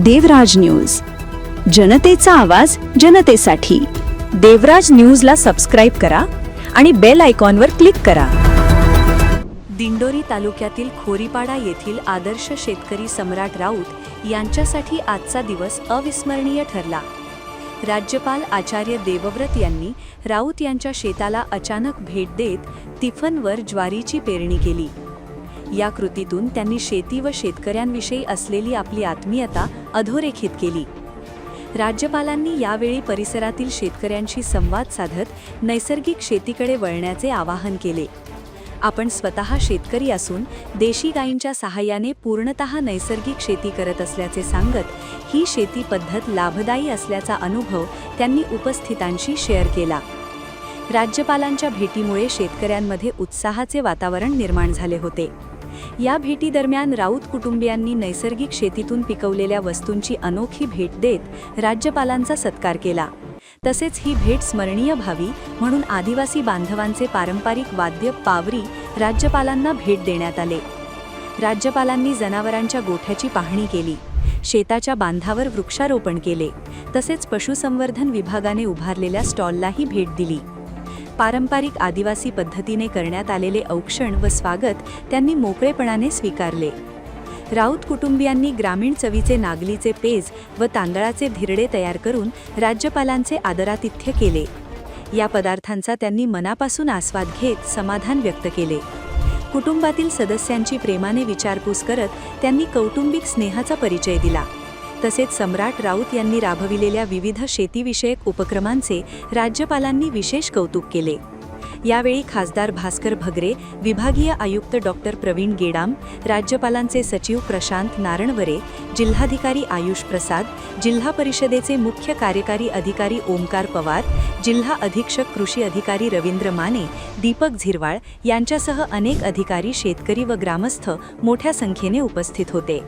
देवराज news, जनतेचा आवाज जनतेसाठी। देवराज न्यूजला सबस्क्राइब करा आणि बेल आयकॉनवर क्लिक करा। दिंडोरी तालुक्यातील खोरीपाडा येथील आदर्श शेतकरी सम्राट राऊत यांच्यासाठी आजचा दिवस अविस्मरणीय ठरला। राज्यपाल आचार्य देवव्रत यांनी राऊत यांच्या शेताला अचानक भेट देत तिफनवर ज्वारीची पेरणी केली। या कृतीतून त्यांनी शेती व शेतकऱ्यांविषयी असलेली आपली आत्मीयता अधोरेखित केली। राज्यपालांनी यावेळी परिसरातील शेतकऱ्यांशी संवाद साधत नैसर्गिक शेतीकडे वळण्याचे आवाहन केले। आपण स्वतः शेतकरी असून देशी गायींच्या सहाय्याने पूर्णतः नैसर्गिक शेती करत असल्याचे सांगत ही शेती पद्धत लाभदायी असल्याचा अनुभव त्यांनी उपस्थितांशी शेअर केला। राज्यपालांच्या भेटीमुळे शेतकऱ्यांमध्ये उत्साहाचे वातावरण निर्माण झाले होते। या भेटीदरम्यान राऊत कुटुंबियांनी नैसर्गिक शेतीतून पिकवलेल्या वस्तूंची अनोखी भेट देत राज्यपालांचा सत्कार केला। तसेच ही भेट स्मरणीय व्हावी म्हणून आदिवासी बांधवांचे पारंपरिक वाद्य पावरी राज्यपालांना भेट देण्यात आले। राज्यपालांनी जनावरांच्या गोठ्याची पाहणी केली, शेताच्या बांधावर वृक्षारोपण केले, तसेच पशुसंवर्धन विभागाने उभारलेल्या स्टॉललाही भेट दिली। पारंपरिक आदिवासी पद्धतीने करण्यात आलेले औक्षण व स्वागत त्यांनी मोकळेपणाने स्वीकारले। राऊत कुटुंबियांनी ग्रामीण चवीचे नागलीचे पेज व तांदळाचे धिरडे तयार करून राज्यपालांचे आदरातिथ्य केले। या पदार्थांचा त्यांनी मनापासून आस्वाद घेत समाधान व्यक्त केले। कुटुंबातील सदस्यांची प्रेमाने विचारपूस करत त्यांनी कौटुंबिक स्नेहाचा परिचय दिला। तसेच सम्राट राऊत यांनी राबविलेल्या विविध शेतीविषयक उपक्रमांचे राज्यपालांनी विशेष कौतुक केले। यावेळी खासदार भास्कर भगरे, विभागीय आयुक्त डॉक्टर प्रवीण गेडाम, राज्यपालांचे सचिव प्रशांत नारणवरे, जिल्हाधिकारी आयुष प्रसाद, जिल्हा परिषदेचे मुख्य कार्यकारी अधिकारी ओमकार पवार, जिल्हा अधीक्षक कृषी अधिकारी रवींद्र माने, दीपक झिरवाळ यांच्यासह अनेक अधिकारी, शेतकरी व ग्रामस्थ मोठ्या संख्येने उपस्थित होते।